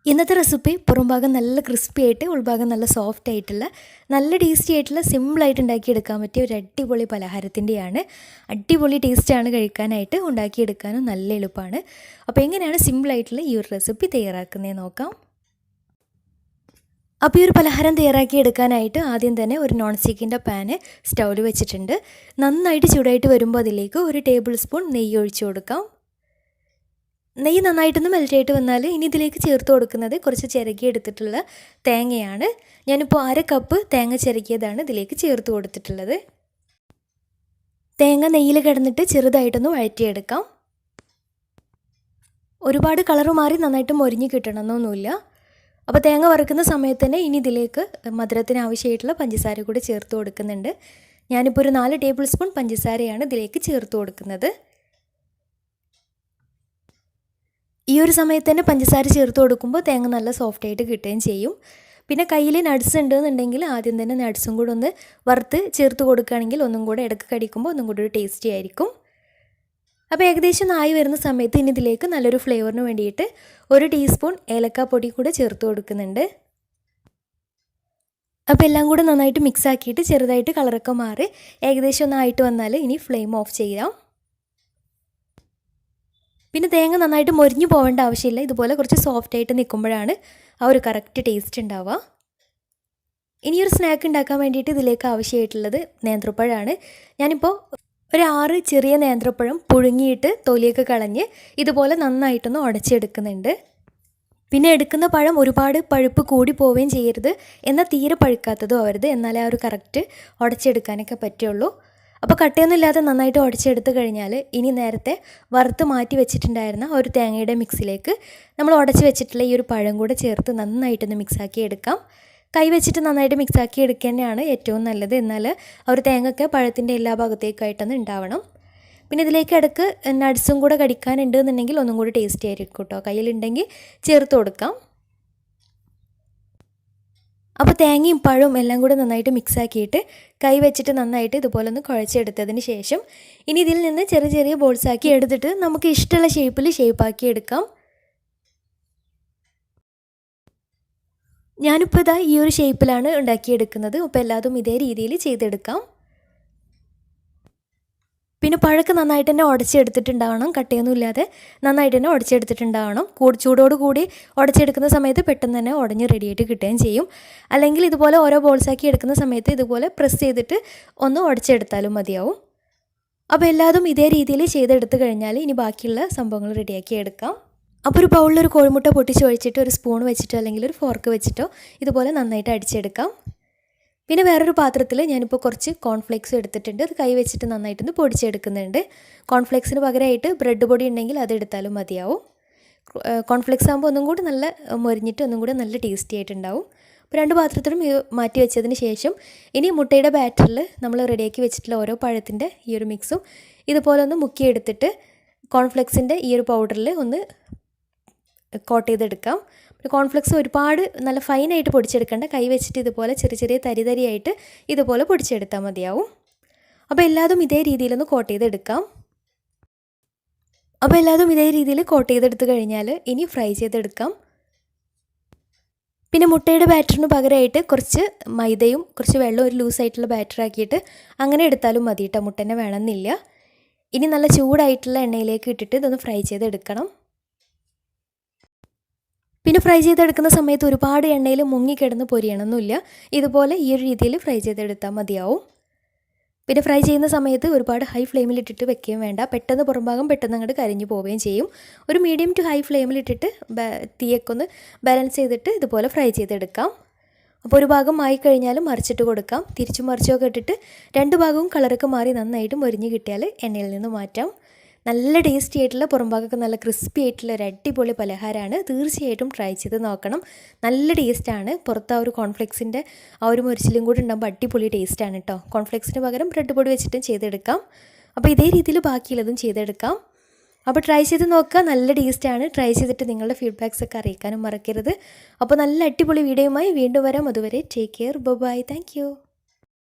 ഇന്നത്തെ റെസിപ്പി പുറംഭാഗം നല്ല ക്രിസ്പി ആയിട്ട് ഉൾഭാഗം നല്ല സോഫ്റ്റ് ആയിട്ടുള്ള നല്ല ടേസ്റ്റി ആയിട്ടുള്ള സിമ്പിളായിട്ട് ഉണ്ടാക്കിയെടുക്കാൻ പറ്റിയ ഒരു അടിപൊളി പലഹാരത്തിൻ്റെയാണ്. അടിപൊളി ടേസ്റ്റാണ് കഴിക്കാനായിട്ട്, ഉണ്ടാക്കിയെടുക്കാനും നല്ല എളുപ്പമാണ്. അപ്പോൾ എങ്ങനെയാണ് സിമ്പിളായിട്ടുള്ള ഈ ഒരു റെസിപ്പി തയ്യാറാക്കുന്നത് നോക്കാം. അപ്പോൾ ഈ ഒരു പലഹാരം തയ്യാറാക്കി എടുക്കാനായിട്ട് ആദ്യം തന്നെ ഒരു നോൺ സ്റ്റിക്കിൻ്റെ പാന് സ്റ്റൗവിൽ വെച്ചിട്ടുണ്ട്. നന്നായിട്ട് ചൂടായിട്ട് വരുമ്പോൾ അതിലേക്ക് 1 ടേബിൾ സ്പൂൺ നെയ്യ് ഒഴിച്ചു കൊടുക്കാം. നെയ്യ് നന്നായിട്ടൊന്ന് മെൽറ്റായിട്ട് വന്നാൽ ഇനി ഇതിലേക്ക് ചേർത്ത് കൊടുക്കുന്നത് കുറച്ച് ചിരകി എടുത്തിട്ടുള്ള തേങ്ങയാണ്. ഞാനിപ്പോൾ 1/2 കപ്പ് തേങ്ങ ചിരകിയതാണ് ഇതിലേക്ക് ചേർത്ത് കൊടുത്തിട്ടുള്ളത്. തേങ്ങ നെയ്യിൽ കിടന്നിട്ട് ചെറുതായിട്ടൊന്ന് വഴറ്റിയെടുക്കാം. ഒരുപാട് കളർ മാറി നന്നായിട്ട് മൊരിഞ്ഞ് കിട്ടണമെന്നൊന്നുമില്ല. അപ്പോൾ തേങ്ങ വറുക്കുന്ന സമയത്ത് തന്നെ ഇനി ഇതിലേക്ക് മധുരത്തിന് ആവശ്യമായിട്ടുള്ള പഞ്ചസാര കൂടി ചേർത്ത് കൊടുക്കുന്നുണ്ട്. ഞാനിപ്പോൾ ഒരു 4 ടേബിൾ സ്പൂൺ പഞ്ചസാരയാണ് ഇതിലേക്ക് ചേർത്ത് കൊടുക്കുന്നത്. ഈ ഒരു സമയത്ത് തന്നെ പഞ്ചസാര ചേർത്ത് കൊടുക്കുമ്പോൾ തേങ്ങ നല്ല സോഫ്റ്റായിട്ട് കിട്ടുകയും ചെയ്യും. പിന്നെ കയ്യിൽ നട്ട്സ് ഉണ്ടെന്നുണ്ടെങ്കിൽ ആദ്യം തന്നെ നട്ട്സും കൂടെ ഒന്ന് വറുത്ത് ചേർത്ത് കൊടുക്കുകയാണെങ്കിൽ ഒന്നും കൂടെ ഇടയ്ക്ക് കടിക്കുമ്പോൾ ഒന്നും കൂടി ഒരു ടേസ്റ്റി ആയിരിക്കും. അപ്പോൾ ഏകദേശം ആയി വരുന്ന സമയത്ത് ഇനി ഇതിലേക്ക് നല്ലൊരു ഫ്ലേവറിന് വേണ്ടിയിട്ട് 1 ടീസ്പൂൺ ഏലക്കാപ്പൊടി കൂടെ ചേർത്ത് കൊടുക്കുന്നുണ്ട്. അപ്പോൾ എല്ലാം കൂടെ നന്നായിട്ട് മിക്സ് ആക്കിയിട്ട് ചെറുതായിട്ട് കളറൊക്കെ മാറി ഏകദേശം ഒന്നായിട്ട് വന്നാൽ ഇനി ഫ്ലെയിം ഓഫ് ചെയ്യാം. പിന്നെ തേങ്ങ നന്നായിട്ട് മൊരിഞ്ഞു പോകേണ്ട ആവശ്യമില്ല. ഇതുപോലെ കുറച്ച് സോഫ്റ്റായിട്ട് നിൽക്കുമ്പോഴാണ് ആ ഒരു കറക്റ്റ് ടേസ്റ്റ് ഉണ്ടാവുക. ഇനിയൊരു സ്നാക്ക് ഉണ്ടാക്കാൻ വേണ്ടിയിട്ട് ഇതിലേക്ക് ആവശ്യമായിട്ടുള്ളത് നേന്ത്രപ്പഴമാണ്. ഞാനിപ്പോൾ ഒരു 6 ചെറിയ നേന്ത്രപ്പഴം പുഴുങ്ങിയിട്ട് തൊലിയൊക്കെ കളഞ്ഞ് ഇതുപോലെ നന്നായിട്ടൊന്ന് ഉടച്ചെടുക്കുന്നുണ്ട്. പിന്നെ എടുക്കുന്ന പഴം ഒരുപാട് പഴുപ്പ് കൂടി പോവുകയും ചെയ്യരുത്, എന്നാൽ തീരെ പഴുക്കാത്തതും ആവരുത്, എന്നാലേ ആ ഒരു കറക്റ്റ് ഉടച്ചെടുക്കാനൊക്കെ പറ്റുള്ളൂ. അപ്പോൾ കട്ടയൊന്നും ഇല്ലാതെ നന്നായിട്ട് ഉടച്ചെടുത്ത് കഴിഞ്ഞാൽ ഇനി നേരത്തെ വറുത്ത് മാറ്റി വെച്ചിട്ടുണ്ടായിരുന്ന ഒരു തേങ്ങയുടെ മിക്സിലേക്ക് നമ്മൾ ഉടച്ച് വെച്ചിട്ടുള്ള ഈ ഒരു പഴം കൂടെ ചേർത്ത് നന്നായിട്ടൊന്ന് മിക്സാക്കി എടുക്കാം. കൈ വെച്ചിട്ട് നന്നായിട്ട് മിക്സാക്കി എടുക്കുക തന്നെയാണ് ഏറ്റവും നല്ലത്, എന്നാൽ ആ ഒരു തേങ്ങയൊക്കെ പഴത്തിൻ്റെ എല്ലാ ഭാഗത്തേക്കായിട്ടൊന്ന് ഉണ്ടാവണം. പിന്നെ ഇതിലേക്ക് ഇടയ്ക്ക് നട്ട്സും കൂടെ കടിക്കാനുണ്ട് എന്നുണ്ടെങ്കിൽ ഒന്നും കൂടി ടേസ്റ്റി ആയിരിക്കും കേട്ടോ. കയ്യിലുണ്ടെങ്കിൽ ചേർത്ത് കൊടുക്കാം. അപ്പോൾ തേങ്ങയും പഴവും എല്ലാം കൂടെ നന്നായിട്ട് മിക്സാക്കിയിട്ട് കൈ വെച്ചിട്ട് നന്നായിട്ട് ഇതുപോലെ ഒന്ന് കുഴച്ചെടുത്തതിന് ശേഷം ഇനി ഇതിൽ നിന്ന് ചെറിയ ചെറിയ ബോൾസാക്കി എടുത്തിട്ട് നമുക്ക് ഇഷ്ടമുള്ള ഷേപ്പിൽ ഷേപ്പാക്കി എടുക്കാം. ഞാനിപ്പോൾ ഇതാ ഈ ഒരു ഷേപ്പിലാണ് ഉണ്ടാക്കിയെടുക്കുന്നത്. അപ്പോൾ എല്ലാതും ഇതേ രീതിയിൽ ചെയ്തെടുക്കാം. പിന്നെ പഴമൊക്കെ നന്നായിട്ട് തന്നെ ഉടച്ചെടുത്തിട്ടുണ്ടാവണം, കട്ടയൊന്നും ഇല്ലാതെ നന്നായിട്ട് തന്നെ ഉടച്ചെടുത്തിട്ടുണ്ടാവണം. ചൂടോട് കൂടി ഉടച്ചെടുക്കുന്ന സമയത്ത് പെട്ടെന്ന് തന്നെ ഉടഞ്ഞ് റെഡിയായിട്ട് കിട്ടുകയും ചെയ്യും. അല്ലെങ്കിൽ ഇതുപോലെ ഓരോ ബോൾസാക്കി എടുക്കുന്ന സമയത്ത് ഇതുപോലെ പ്രസ് ചെയ്തിട്ട് ഒന്ന് ഉടച്ചെടുത്താലും മതിയാവും. അപ്പോൾ എല്ലാതും ഇതേ രീതിയിൽ ചെയ്തെടുത്ത് കഴിഞ്ഞാൽ ഇനി ബാക്കിയുള്ള സംഭവങ്ങൾ റെഡിയാക്കി എടുക്കാം. അപ്പോൾ ഒരു ബൗളിലൊരു കോഴിമുട്ട പൊട്ടിച്ച് ഒഴിച്ചിട്ട് ഒരു സ്പൂൺ വെച്ചിട്ടോ അല്ലെങ്കിൽ ഒരു ഫോർക്ക് വെച്ചിട്ടോ ഇതുപോലെ നന്നായിട്ട് അടിച്ചെടുക്കാം. പിന്നെ വേറൊരു പാത്രത്തിൽ ഞാനിപ്പോൾ കുറച്ച് കോൺഫ്ലേക്സ് എടുത്തിട്ടുണ്ട്. അത് കൈ വെച്ചിട്ട് നന്നായിട്ടൊന്ന് പൊടിച്ചെടുക്കുന്നുണ്ട്. കോൺഫ്ലേക്സിന് പകരമായിട്ട് ബ്രെഡ് പൊടി ഉണ്ടെങ്കിൽ അതെടുത്താലും മതിയാവും. കോൺഫ്ലേക്സ് ആകുമ്പോൾ ഒന്നും കൂടി നല്ല മൊരിഞ്ഞിട്ട് ഒന്നും കൂടി നല്ല ടേസ്റ്റി ആയിട്ടുണ്ടാവും. അപ്പോൾ 2 പാത്രത്തിലും മാറ്റി വെച്ചതിന് ശേഷം ഇനി മുട്ടയുടെ ബാറ്ററിൽ നമ്മൾ റെഡിയാക്കി വെച്ചിട്ടുള്ള ഓരോ പഴത്തിൻ്റെ ഈ ഒരു മിക്സും ഇതുപോലെ ഒന്ന് മുക്കിയെടുത്തിട്ട് കോൺഫ്ലേക്സിൻ്റെ ഈ ഒരു പൗഡറിൽ ഒന്ന് കോട്ട് ചെയ്തെടുക്കാം. കോൺഫ്ലെക്സ് ഒരുപാട് നല്ല ഫൈനായിട്ട് പൊടിച്ചെടുക്കേണ്ട, കൈ വെച്ചിട്ട് ഇതുപോലെ ചെറിയ ചെറിയ തരി തരിയായിട്ട് ഇതുപോലെ പൊടിച്ചെടുത്താൽ മതിയാവും. അപ്പോൾ എല്ലാതും ഇതേ രീതിയിലൊന്ന് കോട്ട് ചെയ്തെടുക്കാം. അപ്പോൾ എല്ലാതും ഇതേ രീതിയിൽ കോട്ട് ചെയ്തെടുത്ത് കഴിഞ്ഞാൽ ഇനി ഫ്രൈ ചെയ്തെടുക്കാം. പിന്നെ മുട്ടയുടെ ബാറ്ററിന് പകരമായിട്ട് കുറച്ച് മൈദയും കുറച്ച് വെള്ളവും ഒരു ലൂസായിട്ടുള്ള ബാറ്റർ ആക്കിയിട്ട് അങ്ങനെ എടുത്താലും മതി കേട്ടോ, മുട്ട തന്നെ വേണമെന്നില്ല. ഇനി നല്ല ചൂടായിട്ടുള്ള എണ്ണയിലേക്ക് ഇട്ടിട്ട് ഇതൊന്ന് ഫ്രൈ ചെയ്തെടുക്കണം. പിന്നെ ഫ്രൈ ചെയ്തെടുക്കുന്ന സമയത്ത് ഒരുപാട് എണ്ണയിൽ മുങ്ങിക്കിടന്ന് പൊരിയണമെന്നില്ല, ഇതുപോലെ ഈ ഒരു രീതിയിൽ ഫ്രൈ ചെയ്തെടുത്താൽ മതിയാവും. പിന്നെ ഫ്രൈ ചെയ്യുന്ന സമയത്ത് ഒരുപാട് ഹൈ ഫ്ലെയിമിലിട്ടിട്ട് വെക്കുകയും വേണ്ട, പെട്ടെന്ന് പുറംഭാഗം പെട്ടെന്ന് അങ്ങോട്ട് കരിഞ്ഞു പോവുകയും ചെയ്യും. ഒരു മീഡിയം ടു ഹൈ ഫ്ലെയിമിലിട്ടിട്ട് തീയൊക്കെ ഒന്ന് ബാലൻസ് ചെയ്തിട്ട് ഇതുപോലെ ഫ്രൈ ചെയ്തെടുക്കാം. അപ്പോൾ ഒരു ഭാഗം ആയിക്കഴിഞ്ഞാലും മറിച്ചിട്ട് കൊടുക്കാം. തിരിച്ചും മറിച്ചൊക്കെ ഇട്ടിട്ട് 2 ഭാഗവും കളറൊക്കെ മാറി നന്നായിട്ട് മൊരിഞ്ഞ് കിട്ടിയാൽ എണ്ണയിൽ നിന്ന് മാറ്റാം. നല്ല ടേസ്റ്റി ആയിട്ടുള്ള പുറംഭാഗമൊക്കെ നല്ല ക്രിസ്പി ആയിട്ടുള്ള ഒരു അടിപൊളി പലഹാരമാണ്. തീർച്ചയായിട്ടും ട്രൈ ചെയ്ത് നോക്കണം. നല്ല ടേസ്റ്റാണ്. പുറത്ത് ആ ഒരു കോൺഫ്ലെക്സിൻ്റെ ആ ഒരു മൊരിച്ചിലും കൂടി ഉണ്ടാകുമ്പോൾ അടിപൊളി ടേസ്റ്റാണ് കേട്ടോ. കോൺഫ്ലെക്സിന് പകരം ബ്രെഡ് പൊടി വെച്ചിട്ടും ചെയ്തെടുക്കാം. അപ്പോൾ ഇതേ രീതിയിൽ ബാക്കിയുള്ളതും ചെയ്തെടുക്കാം. അപ്പോൾ ട്രൈ ചെയ്ത് നോക്കുക, നല്ല ടേസ്റ്റാണ്. ട്രൈ ചെയ്തിട്ട് നിങ്ങളുടെ ഫീഡ്ബാക്സ് ഒക്കെ അറിയിക്കാനും മറക്കരുത്. അപ്പോൾ നല്ല അടിപൊളി വീഡിയോയുമായി വീണ്ടും വരാം. അതുവരെ take care, bye, thank U.